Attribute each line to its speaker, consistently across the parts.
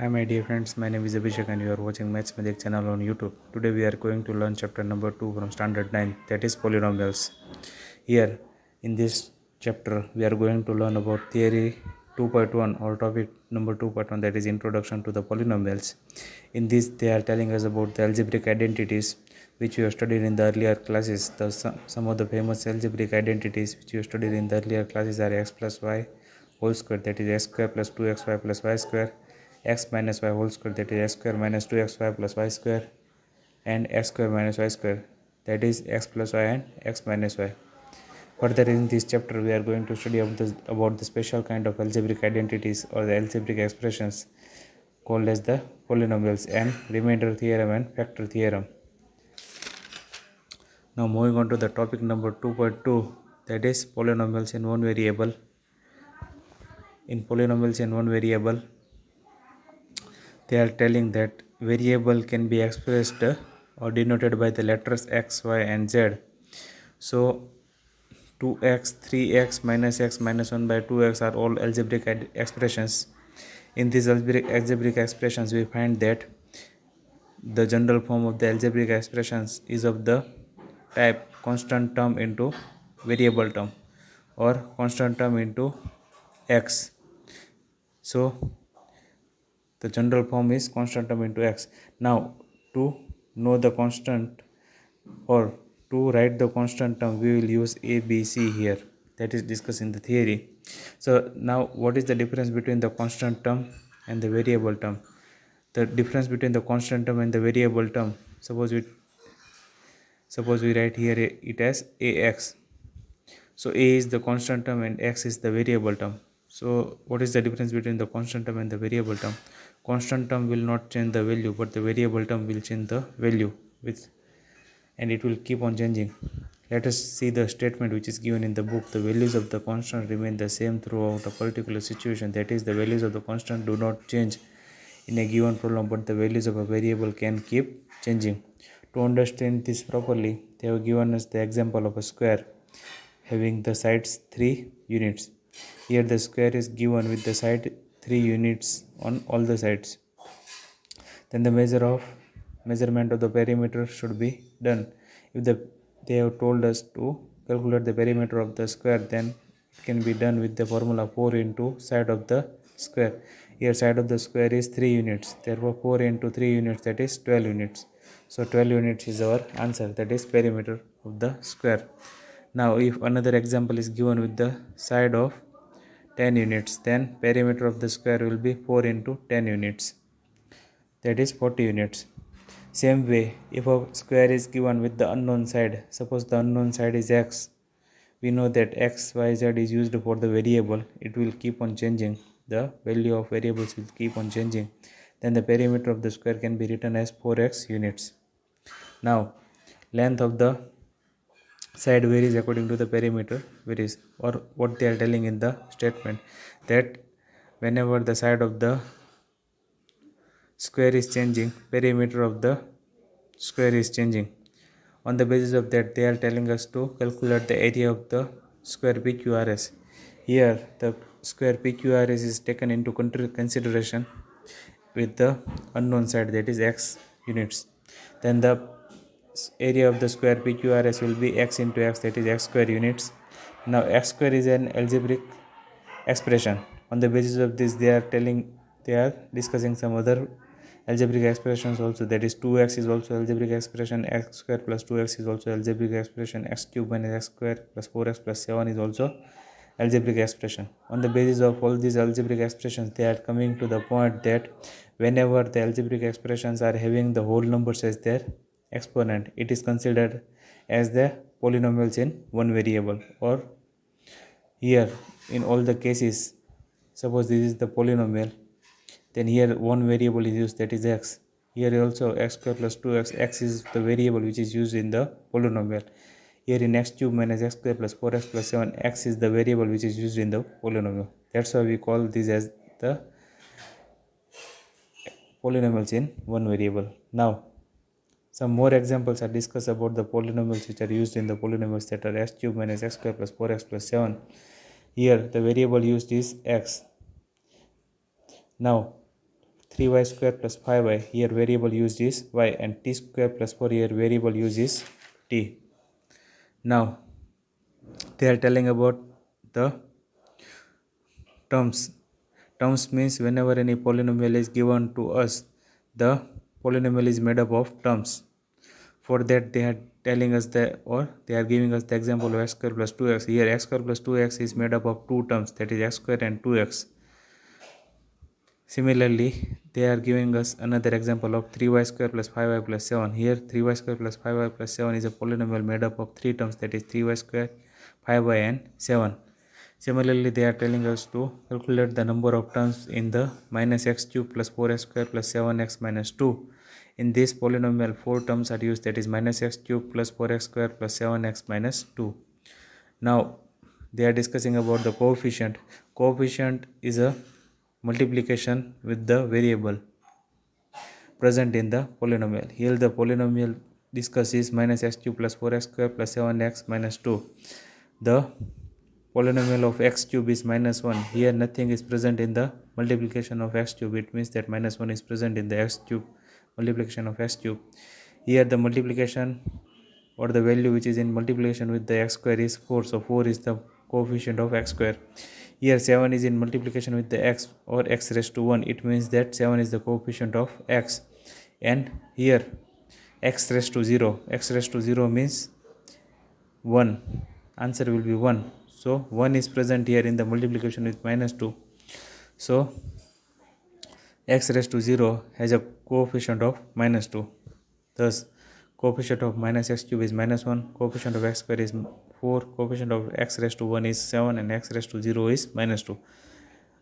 Speaker 1: Hi my dear friends, my name is Abhishek and you are watching Maths Magic channel on YouTube. Today we are going to learn chapter number 2 from standard 9, that is polynomials. Here in this chapter we are going to learn about theory 2.1 or topic number 2.1, that is introduction to the polynomials. In this they are telling us about the algebraic identities which we have studied in the earlier classes. Some of the famous algebraic identities which we have studied in the earlier classes are x plus y whole square, that is x square plus 2xy plus y square, x minus y whole square, that is x square minus 2xy plus y square, and x square minus y square, that is x plus y and x minus y. Further in this chapter we are going to study about the special kind of algebraic identities or the algebraic expressions called as the polynomials and remainder theorem and factor theorem. Now moving on to the topic number 2.2, that is polynomials in one variable. In polynomials in one variable, they are telling that variable can be expressed or denoted by the letters x, y and z. So 2x, 3x, minus x, minus 1 by 2x are all algebraic expressions. In these algebraic expressions we find that the general form of the algebraic expressions is of the type constant term into variable term or constant term into x. So the general form is constant term into x. Now to know the constant or to write the constant term we will use a, b, c here, that is discussed in the theory. So now what is the difference between the constant term and the variable term? The difference between the constant term and the variable term, suppose we write here it as ax. So a is the constant term and x is the variable term. So what is the difference between the constant term and the variable term? Constant term will not change the value, but the variable term will change the value and it will keep on changing. Let us see the statement which is given in the book. The values of the constant remain the same throughout a particular situation. That is, the values of the constant do not change in a given problem, but the values of a variable can keep changing. To understand this properly, they have given us the example of a square having the sides 3 units. Here the square is given with the side 3 units on all the sides. Then the measurement of the perimeter should be done. If they have told us to calculate the perimeter of the square, then it can be done with the formula 4 into side of the square. Here side of the square is 3 units, therefore 4 into 3 units, that is 12 units. So 12 units is our answer, that is perimeter of the square. Now if another example is given with the side of 10 units, then perimeter of the square will be 4 into 10 units, that is 40 units. Same way, if a square is given with the unknown side, suppose the unknown side is x, we know that x, y, z is used for the variable, it will keep on changing, the value of variables will keep on changing, then the perimeter of the square can be written as 4x units. Now length of the side varies according to the perimeter varies, or what they are telling in the statement, that whenever the side of the square is changing, perimeter of the square is changing. On the basis of that, they are telling us to calculate the area of the square PQRS. Here the square PQRS is taken into consideration with the unknown side, that is x units. Then the area of the square PQRS will be x into x, that is x square units. Now x square is an algebraic expression. On the basis of this, they are discussing some other algebraic expressions also, that is 2x is also algebraic expression, x square plus 2x is also algebraic expression, x cube minus x square plus 4x plus 7 is also algebraic expression. On the basis of all these algebraic expressions, they are coming to the point that whenever the algebraic expressions are having the whole numbers as their exponent, it is considered as the polynomials in one variable. Or here in all the cases, suppose this is the polynomial, then here one variable is used, that is x. Here also x square plus 2x, x is the variable which is used in the polynomial. Here in x cube minus x square plus 4x plus 7, x is the variable which is used in the polynomial. That's why we call this as the polynomials in one variable. Now some more examples are discussed about the polynomials which are used in the polynomials, that are x cube minus x square plus 4x plus 7. Here the variable used is x. Now 3y square plus 5y, here variable used is y, and t square plus 4, here variable used is t. Now they are telling about the terms. Terms means whenever any polynomial is given to us, the polynomial is made up of terms. For that they are telling us they are giving us the example of x square plus 2x. Here x square plus 2x is made up of two terms, that is x square and 2x. Similarly, they are giving us another example of 3y square plus 5y plus 7. Here 3y square plus 5y plus 7 is a polynomial made up of three terms, that is 3y square, 5y and 7. Similarly, they are telling us to calculate the number of terms in the minus x cube plus 4x square plus 7x minus 2. In this polynomial, four terms are used, that is minus x cube plus 4x square plus 7x minus 2. Now they are discussing about the coefficient. Coefficient is a multiplication with the variable present in the polynomial. Here the polynomial discussed is minus x cube plus 4x square plus 7x minus 2. The polynomial of x cube is minus 1. Here nothing is present in the multiplication of x cube. It means that minus 1 is present in the x cube multiplication of x cube. Here the multiplication or the value which is in multiplication with the x square is 4. So 4 is the coefficient of x square. Here 7 is in multiplication with the x or x raised to 1. It means that 7 is the coefficient of x. And here x raised to 0. X raised to 0 means 1. Answer will be 1. So 1 is present here in the multiplication with minus 2. So x raised to 0 has a coefficient of minus 2. Thus coefficient of minus x cube is minus 1, coefficient of x square is 4, coefficient of x raised to 1 is 7, and x raised to 0 is minus 2.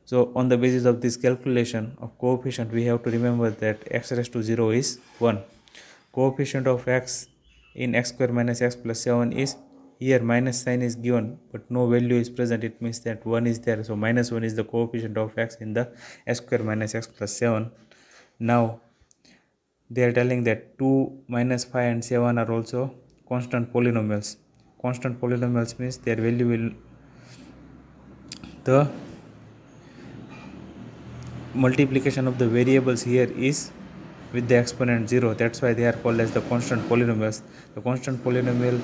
Speaker 1: So on the basis of this calculation of coefficient, we have to remember that x raised to 0 is 1. Coefficient of x in x square minus x plus 7 is, here minus sign is given but no value is present. It means that 1 is there. So minus 1 is the coefficient of x in the x square minus x plus 7. Now they are telling that 2, minus 5 and 7 are also constant polynomials. Constant polynomials means their value will, the multiplication of the variables here is with the exponent 0. That's why they are called as the constant polynomials. The constant polynomial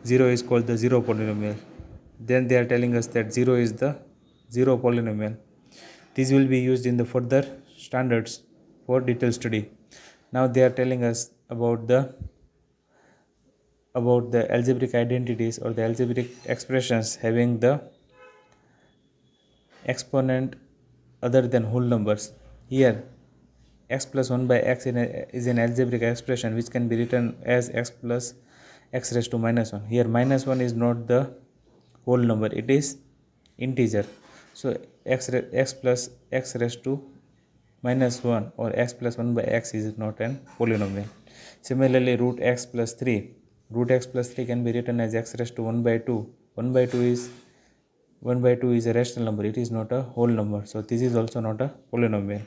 Speaker 1: 0 is called the zero polynomial. Then they are telling us that 0 is the zero polynomial. These will be used in the further standards for detailed study. Now they are telling us about the algebraic identities or the algebraic expressions having the exponent other than whole numbers. Here x plus 1 by x is an algebraic expression which can be written as x plus x raised to minus 1. Here minus 1 is not the whole number, it is integer. So x plus x raised to minus 1 or x plus 1 by x is not an polynomial. Similarly, root x plus 3. Root x plus 3 can be written as x raised to 1 by 2. 1 by 2 is a rational number, it is not a whole number. So this is also not a polynomial.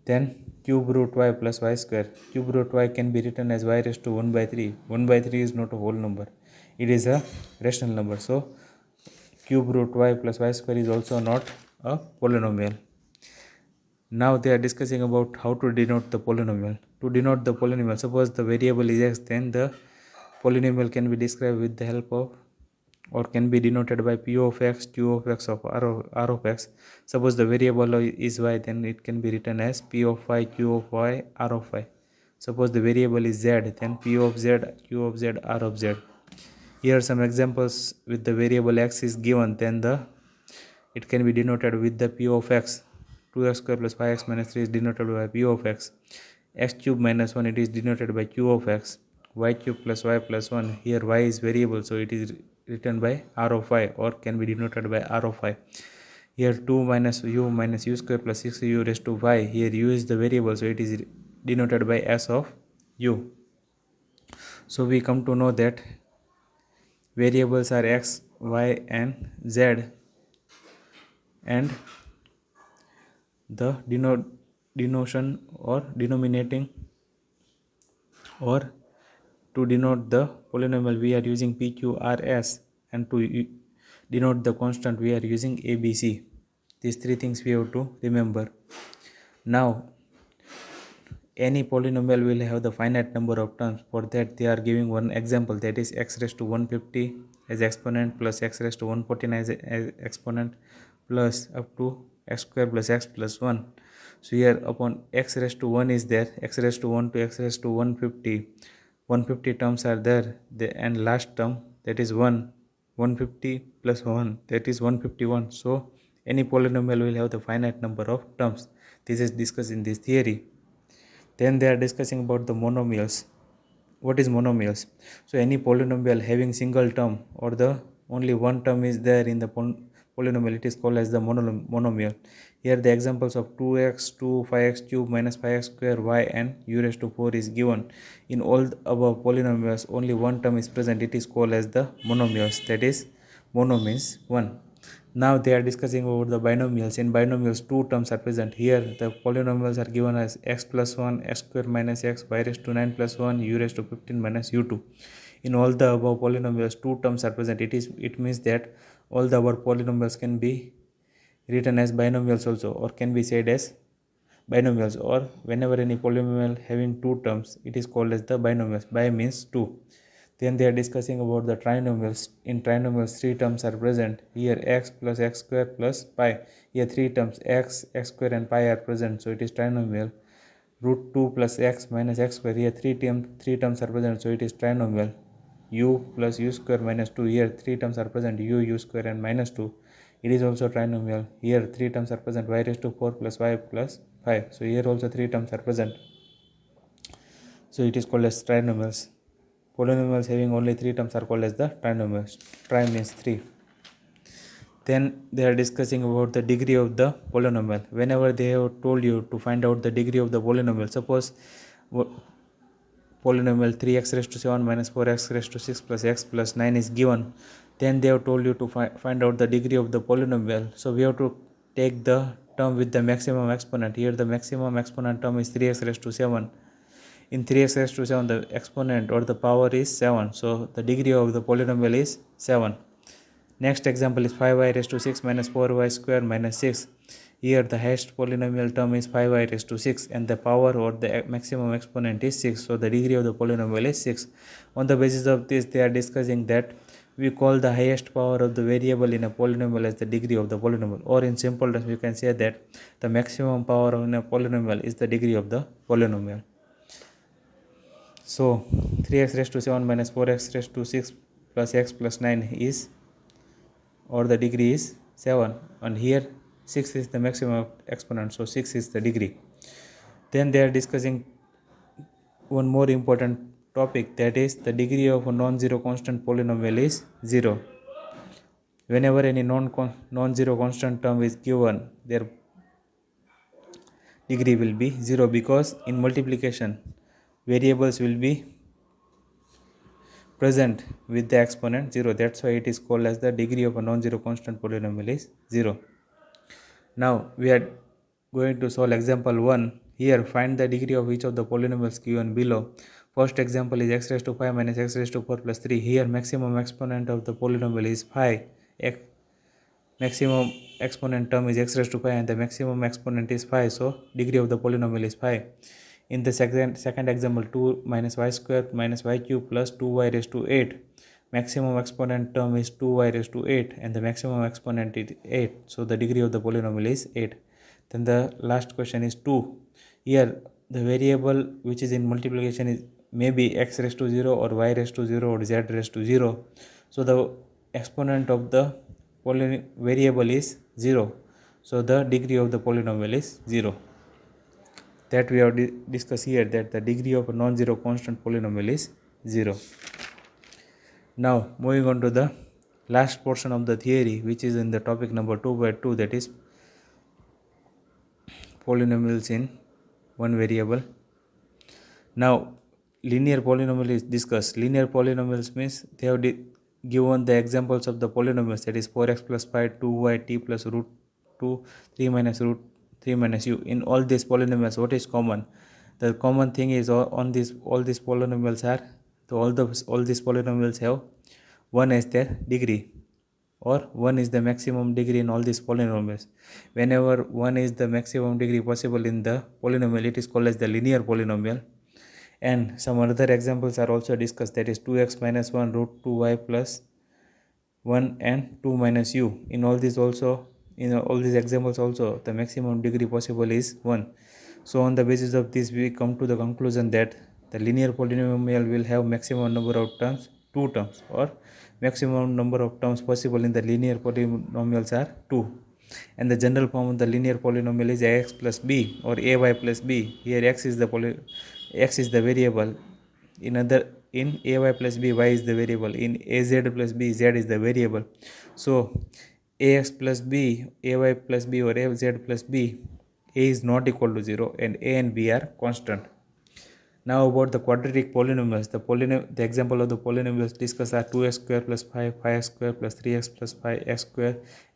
Speaker 1: Then cube root y plus y square. Cube root y can be written as y raised to 1 by 3. 1 by 3 is not a whole number, it is a rational number. So cube root y plus y square is also not a polynomial. Now they are discussing about how to denote the polynomial. To denote the polynomial, suppose the variable is x, then the polynomial can be described with the help of, or can be denoted by p of x, q of x of r of x. Suppose the variable is y, then it can be written as p of y, q of y, r of y. Suppose the variable is z, then p of z, q of z, r of z. Here are some examples. With the variable x is given, then it can be denoted with the p of x. 2x square plus 5x minus 3 is denoted by p of x. X cube minus 1, it is denoted by q of x. Y cube plus y plus 1, here y is variable, so it is written by r of y, or can be denoted by r of y. Here 2 minus u square plus 6u raised to y, here u is the variable, so it is denoted by s of u. So we come to know that variables are x, y and z, and the denotion or denominating, or to denote the polynomial we are using p, q, r, s, and to denote the constant we are using a, b, c. These three things we have to remember. Now any polynomial will have the finite number of terms. For that they are giving one example, that is x raised to 150 as exponent plus x raised to 149 as exponent plus up to x square plus x plus 1. So here upon x raised to 1 is there, x raised to 1 to x raised to 150 terms are there, and last term that is 150 plus 1 that is 151. So any polynomial will have the finite number of terms. This is discussed in this theory. Then they are discussing about the monomials. What is monomials? So any polynomial having single term or the only one term is there in the polynomial, it is called as the monomial. Here the examples of 2x, 2, 5x cube minus 5x square, y and u raised to 4 is given. In all the above polynomials only one term is present, it is called as the monomials, that is mono means 1. Now they are discussing about the binomials. In binomials two terms are present. Here the polynomials are given as x plus 1, x square minus x, y raised to 9 plus 1, u raised to 15 minus u2. In all the above polynomials two terms are present. It means that all the above polynomials can be written as binomials also, or can be said as binomials, or whenever any polynomial having two terms it is called as the binomials. Bi means two. Then they are discussing about the trinomials. In trinomials three terms are present. Here x plus x square plus pi. Here three terms x, x square and pi are present, so it is trinomial. Root 2 plus x minus x square. Here three terms are present, so it is trinomial. U plus u square minus 2. Here three terms are present, u square and minus 2. It is also trinomial. Here three terms are present, y raised to 4 plus y plus 5. So here also three terms are present. So it is called as trinomials. Polynomials having only three terms are called as the trinomials. Tri means 3. Then they are discussing about the degree of the polynomial. Whenever they have told you to find out the degree of the polynomial, suppose polynomial 3x raised to 7 minus 4x raised to 6 plus x plus 9 is given, then they have told you to find out the degree of the polynomial. So we have to take the term with the maximum exponent. Here the maximum exponent term is 3x raised to 7. In 3x raised to 7 the exponent or the power is 7, so the degree of the polynomial is 7. Next example is 5y raised to 6 minus 4y square minus 6. Here the highest polynomial term is 5y raised to 6 and the power or the maximum exponent is 6, so the degree of the polynomial is 6. On the basis of this they are discussing that we call the highest power of the variable in a polynomial as the degree of the polynomial, or in simple terms we can say that the maximum power in a polynomial is the degree of the polynomial. So 3x raised to 7 minus 4x raised to 6 plus x plus 9 is, or the degree is 7, and here 6 is the maximum exponent, so 6 is the degree. Then they are discussing one more important topic, that is the degree of a non-zero constant polynomial is 0. Whenever any non-zero constant term is given, their degree will be 0, because in multiplication variables will be present with the exponent 0. That's why it is called as the degree of a non-zero constant polynomial is 0. Now we are going to solve example 1. Here find the degree of each of the polynomials given below. First example is x raised to 5 minus x raised to 4 plus 3. Here maximum exponent of the polynomial is 5. Maximum exponent term is x raised to 5 and the maximum exponent is 5, so degree of the polynomial is 5. In the second example, 2 minus y square minus y cube plus 2y raised to 8. Maximum exponent term is 2y raised to 8 and the maximum exponent is 8, so the degree of the polynomial is 8. Then the last question is 2. Here the variable which is in multiplication is maybe x raised to 0 or y raised to 0 or z raised to 0. So the exponent of the variable is 0, so the degree of the polynomial is 0. That we have discussed here, that the degree of a non-zero constant polynomial is 0. Now moving on to the last portion of the theory, which is in the topic number 2/2, that is polynomials in one variable. Now linear polynomial is discussed. Linear polynomials means they have given the examples of the polynomials, that is 4x plus pi, 2y t plus root 2, 3 minus root 3 minus u. In all these polynomials what is common? The common thing is all these polynomials are, so all these polynomials have 1 as their degree. or 1 is the maximum degree in all these polynomials. Whenever 1 is the maximum degree possible in the polynomial, it is called as the linear polynomial. And some other examples are also discussed, that is 2x minus 1 root 2y plus 1 and 2 minus u. In all these examples also, the maximum degree possible is 1. So on the basis of this, we come to the conclusion that the linear polynomial will have maximum number of terms, 2 terms, or maximum number of terms possible in the linear polynomials are 2. And the general form of the linear polynomial is ax plus b or ay plus b. Here x is the variable. In ay plus b, y is the variable. In az plus b, z is the variable. So ax plus b, ay plus b, or az plus b, a is not equal to 0 and a and b are constant. Now about the quadratic polynomials. The example of the polynomials discussed are 2x square plus 5, 5x square plus 3x plus 5, x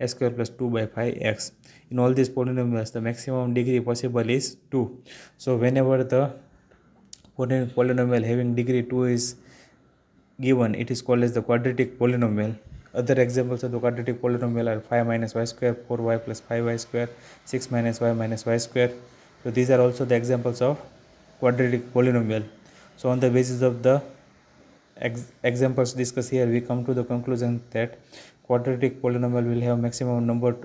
Speaker 1: square plus 2 by 5x. In all these polynomials, the maximum degree possible is 2. So whenever the polynomial having degree 2 is given, it is called as the quadratic polynomial. Other examples of the quadratic polynomial are 5 minus y square, 4y plus 5y square, 6 minus y square. So these are also the examples of quadratic polynomial. So on the basis of the examples discussed here, we come to the conclusion that quadratic polynomial will have maximum number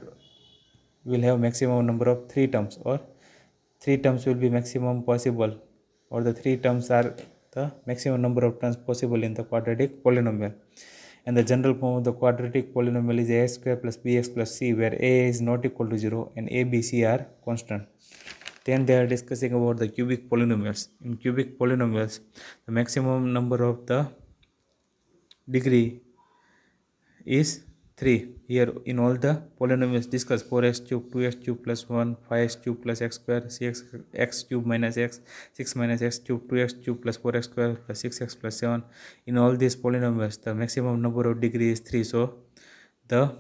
Speaker 1: of 3 terms, or 3 terms will be maximum possible, or the 3 terms are the maximum number of terms possible in the quadratic polynomial. And the general form of the quadratic polynomial is ax square plus bx plus c, where a is not equal to 0 and a, b, c are constant. Then they are discussing about the cubic polynomials. In cubic polynomials, the maximum number of the degree is 3. Here in all the polynomials discussed, 4x cube, 2x cube plus 1, 5x cube plus x square, 6x cube minus x, 6 minus x cube, 2x cube plus 4x square plus 6x plus 7. In all these polynomials, the maximum number of degree is 3. So the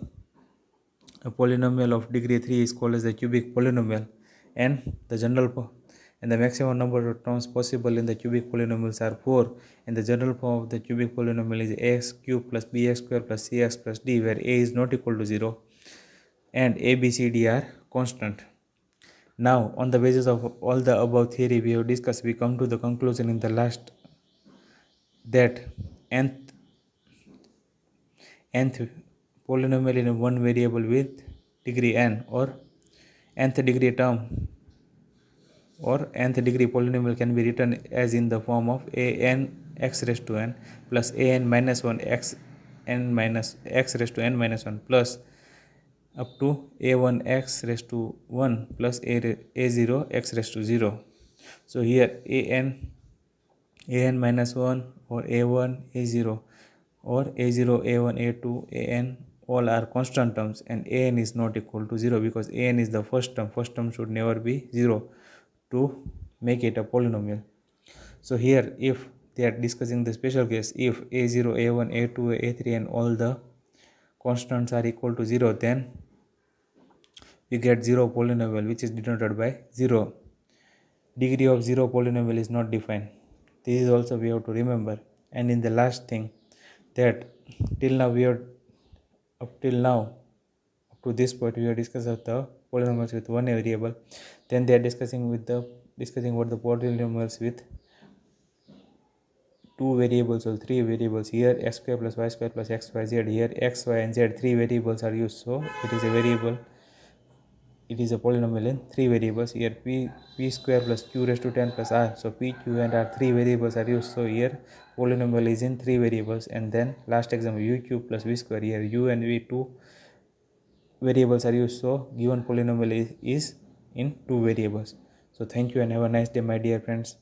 Speaker 1: polynomial of degree 3 is called as the cubic polynomial. And the maximum number of terms possible in the cubic polynomials are 4, and the general form of the cubic polynomial is ax cube plus bx square plus cx plus d, where a is not equal to 0 and a, b, c, d are constant. Now on the basis of all the above theory we have discussed, we come to the conclusion in the last that nth polynomial in one variable with degree n, or nth degree term or nth degree polynomial can be written as in the form of a n x raised to n plus a n minus 1 x n minus x raised to n minus 1 plus up to a1 x raised to 1 plus a0 x raised to 0. So here an minus 1 or a1 a0 or a0 a1 a2 an all are constant terms, and an is not equal to 0 because an is the first term should never be 0 to make it a polynomial. So here if they are discussing the special case, if a0 a1 a2 a3 and all the constants are equal to 0, then we get 0 polynomial, which is denoted by 0. Degree of 0 polynomial is not defined. This is also we have to remember. And in the last thing, that up to this point we have discussed the polynomials with one variable. Then they are discussing about the polynomials with two variables or three variables. Here x square plus y square plus x y z. Here x, y and z, three variables are used, so it is a polynomial in three variables. Here p square plus q raised to 10 plus r, so p, q and r three variables are used, so here polynomial is in three variables. And then last example, u cube plus v square. Here u and v two variables are used, so given polynomial is in two variables. So thank you and have a nice day, my dear friends.